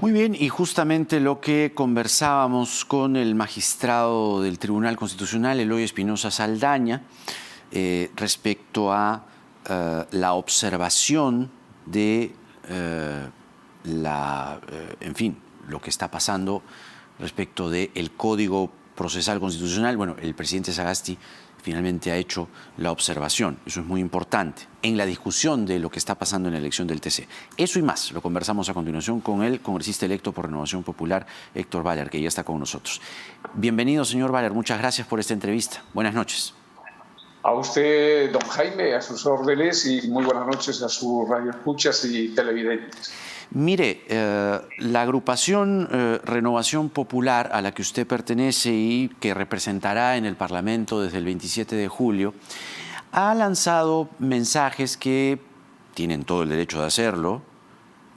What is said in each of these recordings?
Muy bien, y justamente lo que conversábamos con el magistrado del Tribunal Constitucional, Eloy Espinosa Saldaña, respecto a la observación de en fin, lo que está pasando respecto del Código Procesal Constitucional. Bueno, el presidente Sagasti finalmente ha hecho la observación. Eso es muy importante en la discusión de lo que está pasando en la elección del TC. Eso y más lo conversamos a continuación con el congresista electo por Renovación Popular, Héctor Valer, que ya está con nosotros. Bienvenido, señor Valer. Muchas gracias por esta entrevista. Buenas noches. A usted, don Jaime, a sus órdenes, y muy buenas noches a sus radioescuchas y televidentes. Mire, la agrupación Renovación Popular, a la que usted pertenece y que representará en el Parlamento desde el 27 de julio, ha lanzado mensajes que tienen todo el derecho de hacerlo,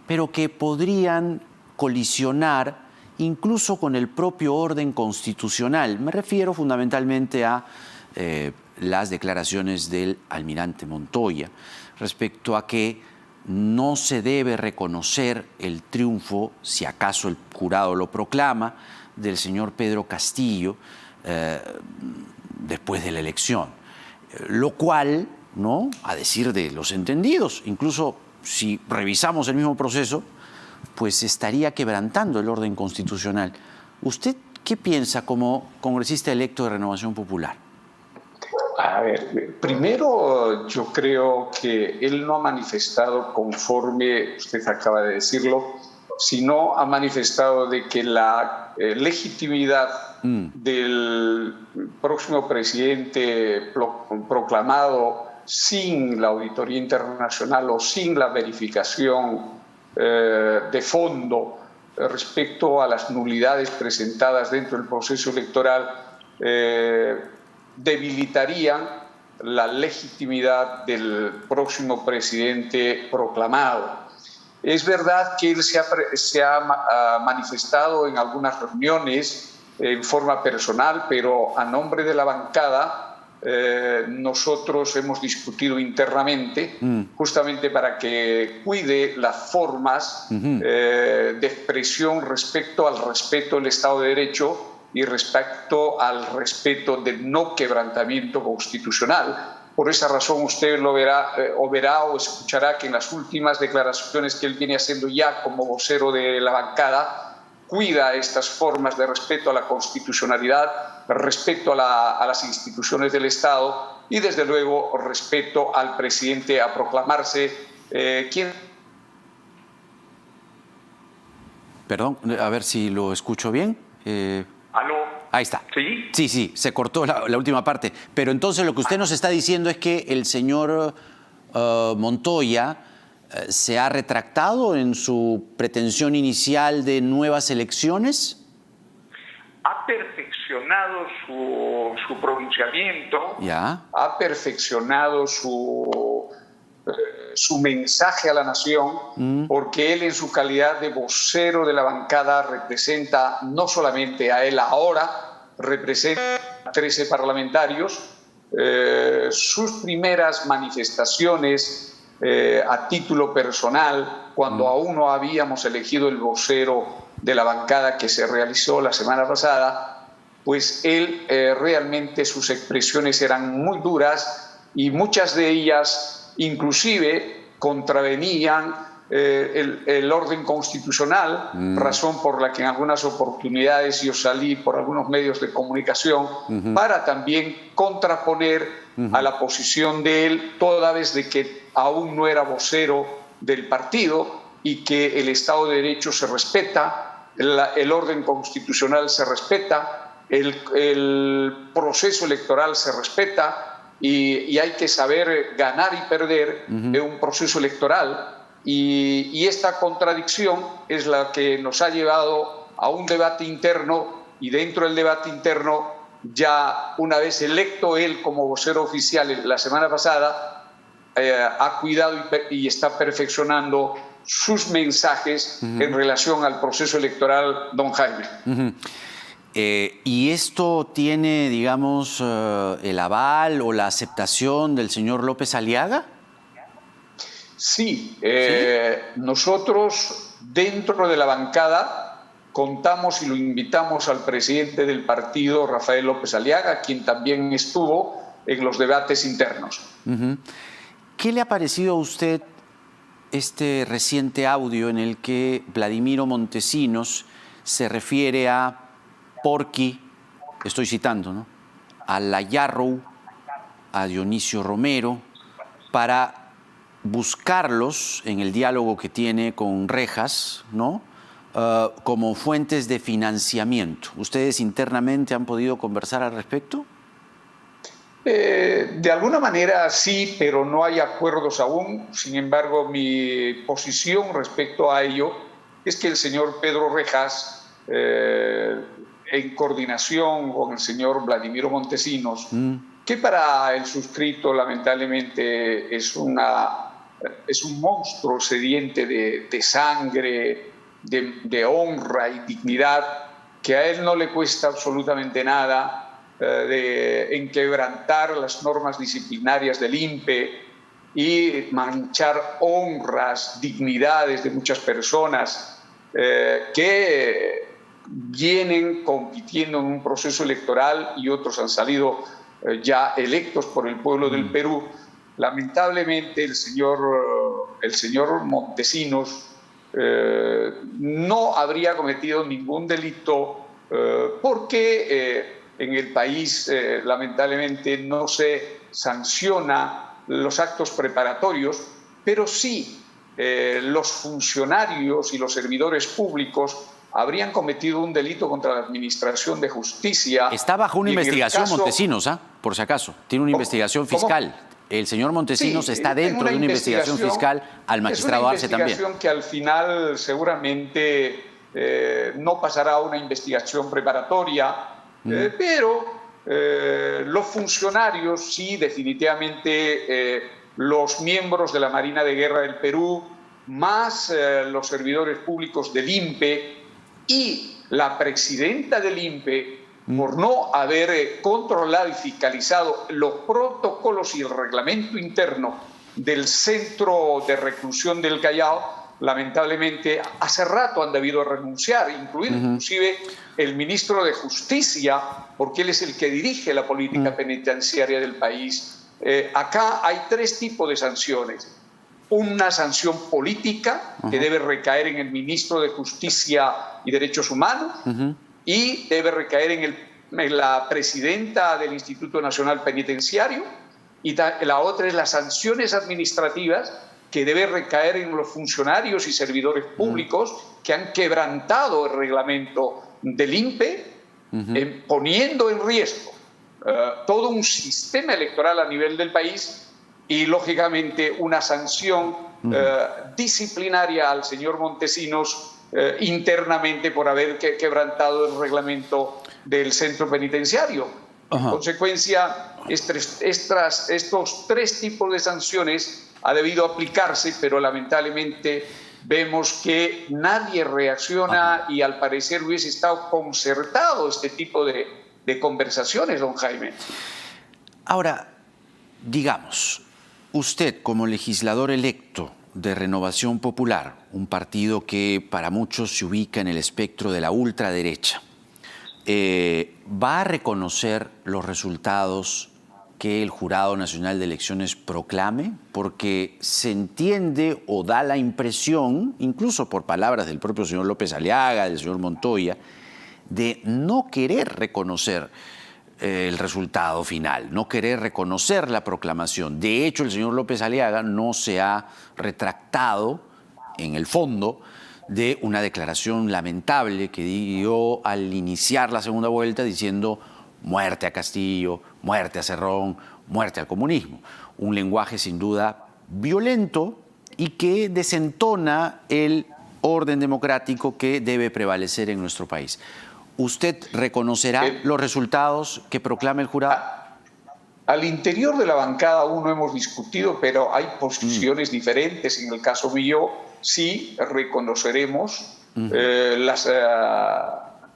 pero que podrían colisionar incluso con el propio orden constitucional. Me refiero fundamentalmente a las declaraciones del almirante Montoya respecto a que no se debe reconocer el triunfo, si acaso el jurado lo proclama, del señor Pedro Castillo después de la elección. Lo cual, ¿no?, a decir de los entendidos, incluso si revisamos el mismo proceso, pues estaría quebrantando el orden constitucional. ¿Usted qué piensa como congresista electo de Renovación Popular? A ver, primero yo creo que él no ha manifestado conforme usted acaba de decirlo, sino ha manifestado de que la legitimidad del próximo presidente proclamado sin la auditoría internacional o sin la verificación de fondo respecto a las nulidades presentadas dentro del proceso electoral debilitarían la legitimidad del próximo presidente proclamado. Es verdad que él se ha manifestado en algunas reuniones en forma personal, pero a nombre de la bancada nosotros hemos discutido internamente justamente para que cuide las formas de expresión respecto al respeto del Estado de Derecho y respecto al respeto del no quebrantamiento constitucional. Por esa razón usted lo verá o escuchará que en las últimas declaraciones que él viene haciendo ya como vocero de la bancada, cuida estas formas de respeto a la constitucionalidad, respeto a las instituciones del Estado y desde luego respeto al presidente a proclamarse Perdón, a ver si lo escucho bien. ¿Aló? Ahí está. ¿Sí? Sí, se cortó la última parte. Pero entonces lo que usted nos está diciendo es que el señor Montoya se ha retractado en su pretensión inicial de nuevas elecciones. Ha perfeccionado su pronunciamiento, Ya. ha perfeccionado su mensaje a la nación, porque él en su calidad de vocero de la bancada representa no solamente a él ahora, representa a 13 parlamentarios. Sus primeras manifestaciones a título personal, cuando aún no habíamos elegido el vocero de la bancada que se realizó la semana pasada, pues él realmente sus expresiones eran muy duras y muchas de ellas inclusive contravenían el orden constitucional, razón por la que en algunas oportunidades yo salí por algunos medios de comunicación para también contraponer a la posición de él, toda vez de que aún no era vocero del partido y que el Estado de Derecho se respeta, el orden constitucional se respeta, el proceso electoral se respeta. Y hay que saber ganar y perder en un proceso electoral. Y esta contradicción es la que nos ha llevado a un debate interno, y dentro del debate interno, ya una vez electo él como vocero oficial la semana pasada, ha cuidado y está perfeccionando sus mensajes en relación al proceso electoral, don Jaime. ¿Y esto tiene, digamos, el aval o la aceptación del señor López Aliaga? Sí, nosotros dentro de la bancada contamos y lo invitamos al presidente del partido, Rafael López Aliaga, quien también estuvo en los debates internos. ¿Qué le ha parecido a usted este reciente audio en el que Vladimiro Montesinos se refiere a Porky, estoy citando, ¿no?, a la Yarrow, a Dionisio Romero, para buscarlos en el diálogo que tiene con Rejas, ¿no?, como fuentes de financiamiento? ¿Ustedes internamente han podido conversar al respecto? De alguna manera sí, pero no hay acuerdos aún. Sin embargo, mi posición respecto a ello es que el señor Pedro Rejas, en coordinación con el señor Vladimiro Montesinos, que para el suscrito lamentablemente es un monstruo sediente de sangre, de honra y dignidad, que a él no le cuesta absolutamente nada en quebrantar las normas disciplinarias del INPE y manchar honras, dignidades de muchas personas que vienen compitiendo en un proceso electoral y otros han salido ya electos por el pueblo del Perú. Lamentablemente el señor Montesinos no habría cometido ningún delito porque en el país lamentablemente no se sanciona los actos preparatorios, pero sí los funcionarios y los servidores públicos habrían cometido un delito contra la administración de justicia. Está bajo una investigación Montesinos, por si acaso. Tiene una investigación fiscal. El señor Montesinos está dentro de una investigación fiscal al magistrado Arce también. Es una investigación que al final seguramente no pasará a una investigación preparatoria, pero los funcionarios sí, definitivamente los miembros de la Marina de Guerra del Perú, más los servidores públicos del INPE y la presidenta del INPE, por no haber controlado y fiscalizado los protocolos y el reglamento interno del centro de reclusión del Callao, lamentablemente hace rato han debido renunciar, inclusive el ministro de Justicia, porque él es el que dirige la política penitenciaria del país. Acá hay tres tipos de sanciones. Una sanción política que debe recaer en el ministro de Justicia y Derechos Humanos y debe recaer en la presidenta del Instituto Nacional Penitenciario, y la otra es las sanciones administrativas que debe recaer en los funcionarios y servidores públicos que han quebrantado el reglamento del INPE, poniendo en riesgo todo un sistema electoral a nivel del país y, lógicamente, una sanción disciplinaria al señor Montesinos internamente por haber quebrantado el reglamento del centro penitenciario. En consecuencia, estos tres tipos de sanciones ha debido aplicarse, pero lamentablemente vemos que nadie reacciona y al parecer hubiese estado concertado este tipo de conversaciones, don Jaime. Ahora, digamos, usted como legislador electo de Renovación Popular, un partido que para muchos se ubica en el espectro de la ultraderecha, ¿va a reconocer los resultados que el Jurado Nacional de Elecciones proclame? Porque se entiende o da la impresión, incluso por palabras del propio señor López Aliaga, del señor Montoya, de no querer reconocer el resultado final, no querer reconocer la proclamación. De hecho, el señor López Aliaga no se ha retractado en el fondo de una declaración lamentable que dio al iniciar la segunda vuelta diciendo muerte a Castillo, muerte a Cerrón, muerte al comunismo. Un lenguaje sin duda violento y que desentona el orden democrático que debe prevalecer en nuestro país. ¿Usted reconocerá los resultados que proclame el jurado? Al interior de la bancada aún no hemos discutido, pero hay posiciones diferentes. En el caso mío, sí reconoceremos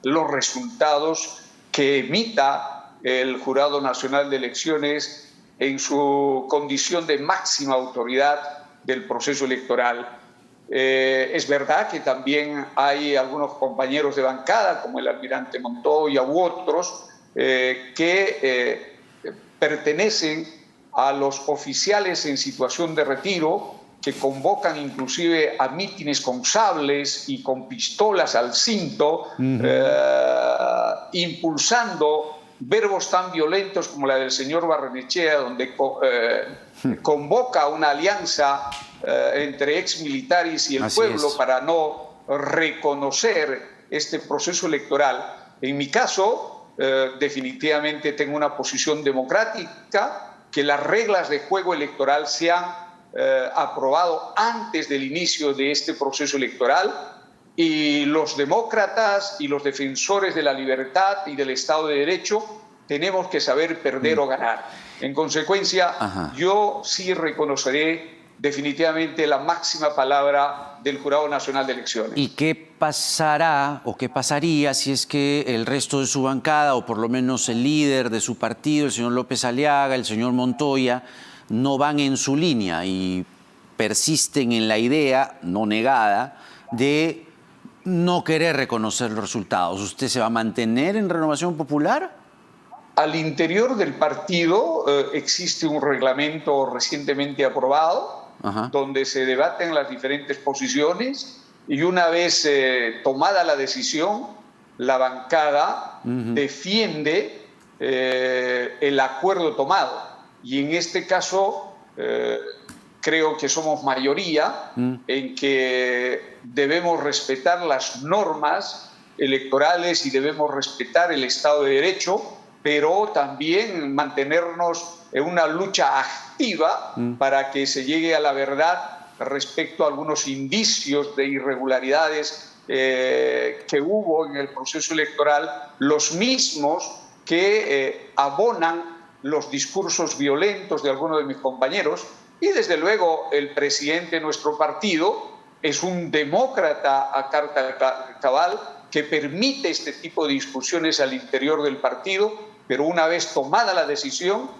los resultados que emita el Jurado Nacional de Elecciones en su condición de máxima autoridad del proceso electoral. Es verdad que también hay algunos compañeros de bancada, como el almirante Montoya u otros, que pertenecen a los oficiales en situación de retiro, que convocan inclusive a mítines con sables y con pistolas al cinto, impulsando verbos tan violentos como la del señor Barrenechea, donde convoca una alianza entre exmilitares y el pueblo para no reconocer este proceso electoral. En mi caso, definitivamente tengo una posición democrática, que las reglas de juego electoral sean aprobado antes del inicio de este proceso electoral, y los demócratas y los defensores de la libertad y del Estado de Derecho tenemos que saber perder o ganar. En consecuencia, yo sí reconoceré definitivamente la máxima palabra del Jurado Nacional de Elecciones. ¿Y qué pasará o qué pasaría si es que el resto de su bancada, o por lo menos el líder de su partido, el señor López Aliaga, el señor Montoya, no van en su línea y persisten en la idea no negada de no querer reconocer los resultados? ¿Usted se va a mantener en Renovación Popular? Al interior del partido existe un reglamento recientemente aprobado, donde se debaten las diferentes posiciones, y una vez tomada la decisión, la bancada defiende el acuerdo tomado. Y en este caso creo que somos mayoría en que debemos respetar las normas electorales y debemos respetar el Estado de Derecho, pero también mantenernos en una lucha activa para que se llegue a la verdad respecto a algunos indicios de irregularidades que hubo en el proceso electoral, los mismos que abonan los discursos violentos de algunos de mis compañeros. Y desde luego el presidente de nuestro partido es un demócrata a carta cabal que permite este tipo de discusiones al interior del partido, pero una vez tomada la decisión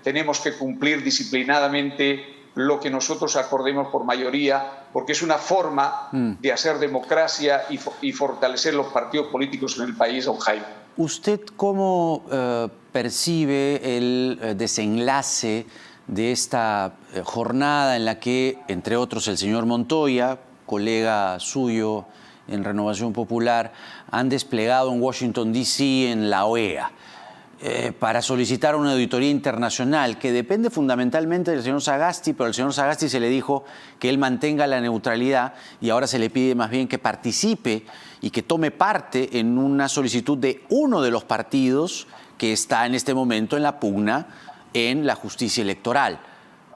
tenemos que cumplir disciplinadamente lo que nosotros acordemos por mayoría, porque es una forma de hacer democracia y fortalecer los partidos políticos en el país, don Jaime. ¿Usted cómo percibe el desenlace de esta jornada en la que, entre otros, el señor Montoya, colega suyo en Renovación Popular, han desplegado en Washington, D.C., en la OEA, para solicitar una auditoría internacional que depende fundamentalmente del señor Sagasti, pero al señor Sagasti se le dijo que él mantenga la neutralidad y ahora se le pide más bien que participe y que tome parte en una solicitud de uno de los partidos que está en este momento en la pugna en la justicia electoral.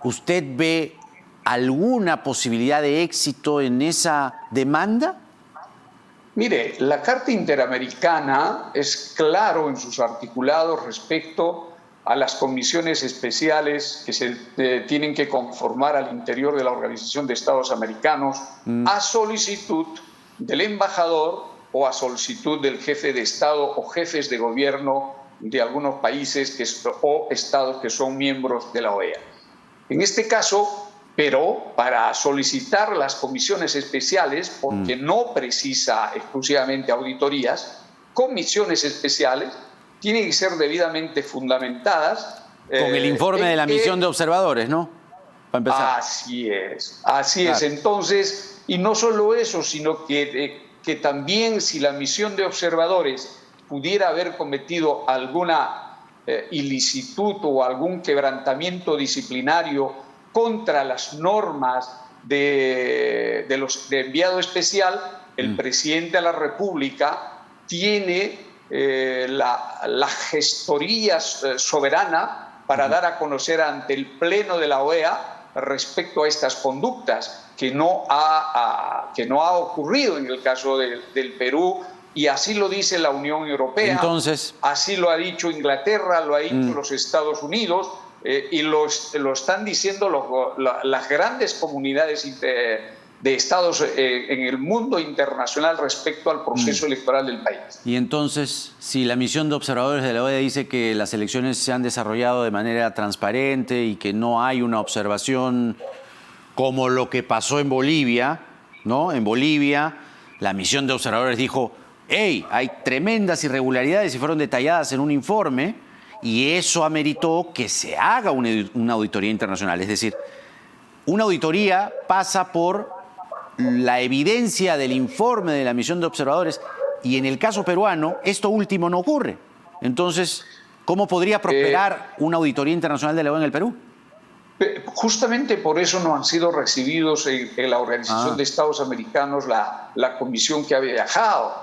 ¿Usted ve alguna posibilidad de éxito en esa demanda? Mire, la Carta Interamericana es claro en sus articulados respecto a las comisiones especiales que se tienen que conformar al interior de la Organización de Estados Americanos a solicitud del embajador o a solicitud del jefe de Estado o jefes de gobierno de algunos países o estados que son miembros de la OEA. En este caso, pero para solicitar las comisiones especiales, porque no precisa exclusivamente auditorías, comisiones especiales tienen que ser debidamente fundamentadas. Con el informe de la misión de observadores, ¿no? Para empezar. Así es, así es. Entonces, y no solo eso, sino que también si la misión de observadores pudiera haber cometido alguna ilicitud o algún quebrantamiento disciplinario contra las normas de enviado especial, el presidente de la República tiene la gestoría soberana para dar a conocer ante el Pleno de la OEA respecto a estas conductas, que no ha ocurrido en el caso del Perú, y así lo dice la Unión Europea. Entonces, así lo ha dicho Inglaterra, lo ha dicho los Estados Unidos, y lo están diciendo las grandes comunidades de estados en el mundo internacional respecto al proceso electoral del país. Y entonces, si la misión de observadores de la OEA dice que las elecciones se han desarrollado de manera transparente y que no hay una observación como lo que pasó en Bolivia, ¿no? En Bolivia, la misión de observadores dijo, hey, hay tremendas irregularidades y fueron detalladas en un informe, y eso ameritó que se haga una auditoría internacional. Es decir, una auditoría pasa por la evidencia del informe de la misión de observadores, y en el caso peruano esto último no ocurre. Entonces, ¿cómo podría prosperar una auditoría internacional de la OEA en el Perú? Justamente por eso no han sido recibidos en la Organización de Estados Americanos la comisión que ha viajado.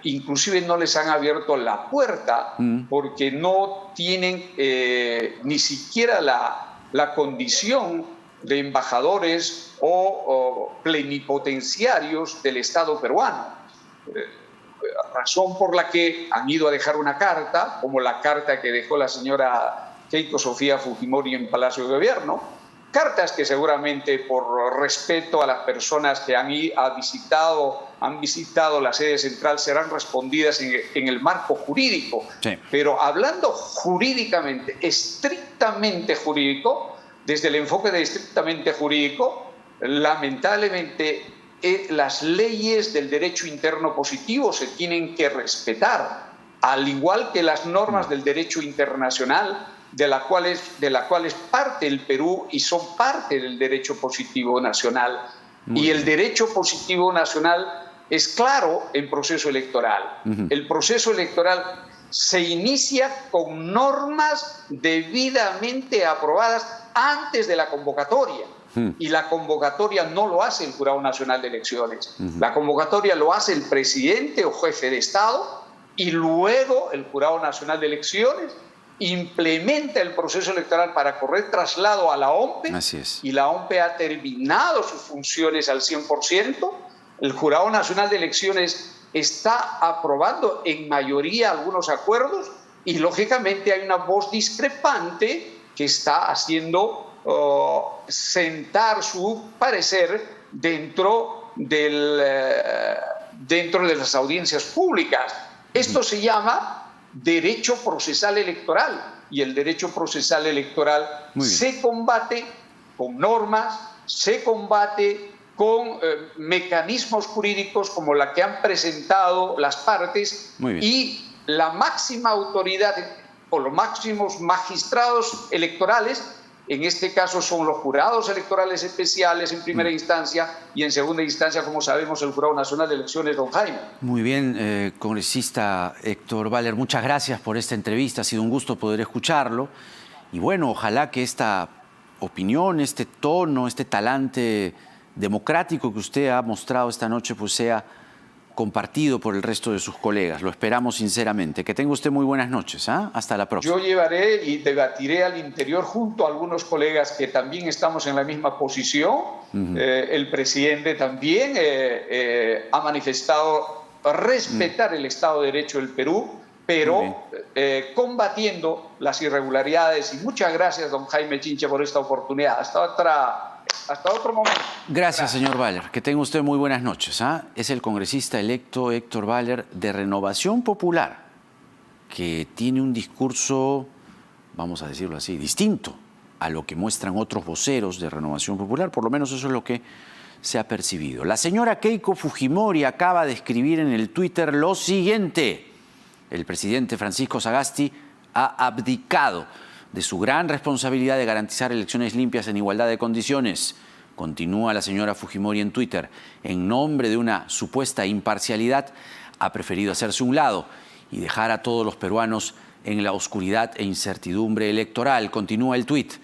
Inclusive no les han abierto la puerta porque no tienen ni siquiera la condición de embajadores o plenipotenciarios del Estado peruano. Razón por la que han ido a dejar una carta, como la carta que dejó la señora Keiko Sofía Fujimori en Palacio de Gobierno, cartas que seguramente por respeto a las personas que han visitado la sede central serán respondidas en el marco jurídico. Sí. Pero hablando jurídicamente, estrictamente jurídico, desde el enfoque de estrictamente jurídico, lamentablemente las leyes del derecho interno positivo se tienen que respetar, al igual que las normas del derecho internacional, de la cual es parte el Perú y son parte del derecho positivo nacional. Y el derecho positivo nacional es claro en proceso electoral. El proceso electoral se inicia con normas debidamente aprobadas antes de la convocatoria. Y la convocatoria no lo hace el Jurado Nacional de Elecciones. La convocatoria lo hace el presidente o jefe de Estado, y luego el Jurado Nacional de Elecciones implementa el proceso electoral para correr traslado a la OMPE. Así es. Y la OMPE ha terminado sus funciones al 100%. El Jurado Nacional de Elecciones está aprobando en mayoría algunos acuerdos, y lógicamente hay una voz discrepante que está haciendo sentar su parecer dentro de las audiencias públicas. Esto se llama derecho procesal electoral, y el derecho procesal electoral se combate con normas, se combate con mecanismos jurídicos como la que han presentado las partes, y la máxima autoridad o los máximos magistrados electorales, en este caso son los jurados electorales especiales en primera instancia, y en segunda instancia, como sabemos, el Jurado Nacional de Elecciones, don Jaime. Muy bien, congresista Héctor Baller, muchas gracias por esta entrevista, ha sido un gusto poder escucharlo, y bueno, ojalá que esta opinión, este tono, este talante democrático que usted ha mostrado esta noche, pues sea compartido por el resto de sus colegas. Lo esperamos sinceramente. Que tenga usted muy buenas noches. Hasta la próxima. Yo llevaré y debatiré al interior junto a algunos colegas que también estamos en la misma posición. El presidente también ha manifestado respetar el Estado de Derecho del Perú, pero combatiendo las irregularidades. Y muchas gracias, don Jaime Chincha, por esta oportunidad. Hasta otro momento. Gracias, señor Baller. Que tenga usted muy buenas noches. Es el congresista electo Héctor Baller de Renovación Popular, que tiene un discurso, vamos a decirlo así, distinto a lo que muestran otros voceros de Renovación Popular. Por lo menos eso es lo que se ha percibido. La señora Keiko Fujimori acaba de escribir en el Twitter lo siguiente: el presidente Francisco Sagasti ha abdicado de su gran responsabilidad de garantizar elecciones limpias en igualdad de condiciones. Continúa la señora Fujimori en Twitter. En nombre de una supuesta imparcialidad, ha preferido hacerse un lado y dejar a todos los peruanos en la oscuridad e incertidumbre electoral. Continúa el tuit.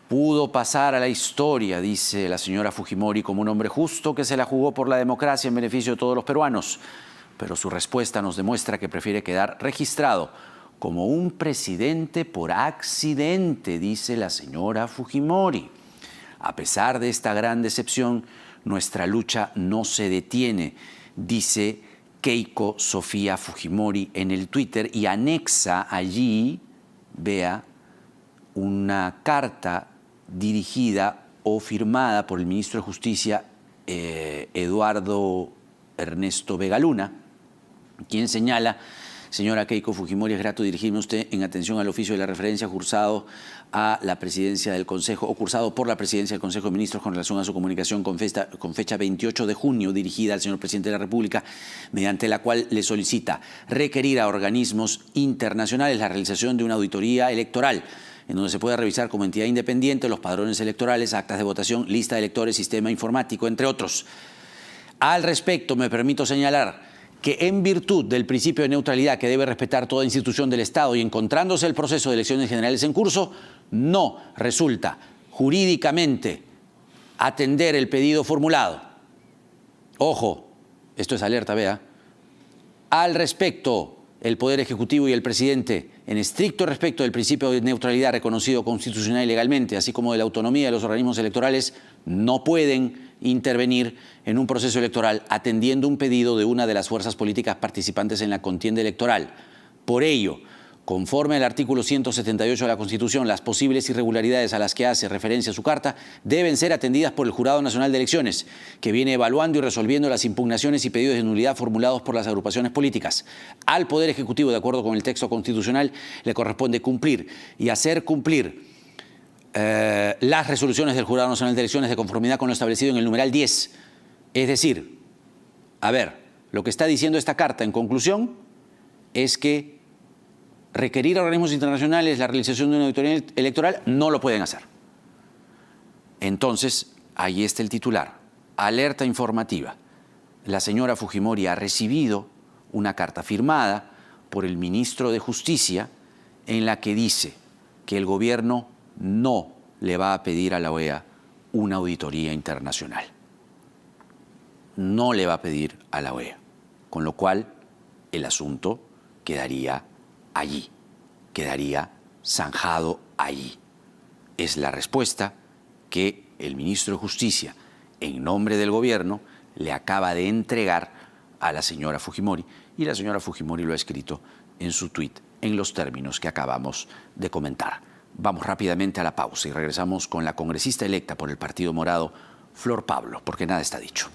Pudo pasar a la historia, dice la señora Fujimori, como un hombre justo que se la jugó por la democracia en beneficio de todos los peruanos. Pero su respuesta nos demuestra que prefiere quedar registrado como un presidente por accidente, dice la señora Fujimori. A pesar de esta gran decepción, nuestra lucha no se detiene, dice Keiko Sofía Fujimori en el Twitter, y anexa allí, vea, una carta dirigida o firmada por el ministro de Justicia, Eduardo Ernesto Vega Luna, quien señala Señora Keiko Fujimori, es grato dirigirme a usted en atención al oficio de la referencia cursado a la presidencia del Consejo, o cursado por la presidencia del Consejo de Ministros con relación a su comunicación con fecha 28 de junio dirigida al señor presidente de la República, mediante la cual le solicita requerir a organismos internacionales la realización de una auditoría electoral en donde se pueda revisar como entidad independiente los padrones electorales, actas de votación, lista de electores, sistema informático, entre otros. Al respecto, me permito señalar que en virtud del principio de neutralidad que debe respetar toda institución del Estado y encontrándose el proceso de elecciones generales en curso, no resulta jurídicamente atender el pedido formulado. Ojo, esto es alerta, vea. Al respecto, el Poder Ejecutivo y el Presidente, en estricto respeto del principio de neutralidad reconocido constitucional y legalmente, así como de la autonomía de los organismos electorales, no pueden intervenir en un proceso electoral atendiendo un pedido de una de las fuerzas políticas participantes en la contienda electoral. Por ello, conforme al artículo 178 de la Constitución, las posibles irregularidades a las que hace referencia su carta deben ser atendidas por el Jurado Nacional de Elecciones, que viene evaluando y resolviendo las impugnaciones y pedidos de nulidad formulados por las agrupaciones políticas. Al Poder Ejecutivo, de acuerdo con el texto constitucional, le corresponde cumplir y hacer cumplir las resoluciones del Jurado Nacional de Elecciones de conformidad con lo establecido en el numeral 10. Es decir, a ver, lo que está diciendo esta carta en conclusión es que requerir a organismos internacionales la realización de una auditoría electoral no lo pueden hacer. Entonces, ahí está el titular. Alerta informativa. La señora Fujimori ha recibido una carta firmada por el ministro de Justicia en la que dice que el gobierno no le va a pedir a la OEA una auditoría internacional. No le va a pedir a la OEA, con lo cual el asunto quedaría allí, quedaría zanjado allí. Es la respuesta que el ministro de Justicia, en nombre del gobierno, le acaba de entregar a la señora Fujimori, y la señora Fujimori lo ha escrito en su tuit en los términos que acabamos de comentar. Vamos rápidamente a la pausa y regresamos con la congresista electa por el Partido Morado, Flor Pablo, porque nada está dicho.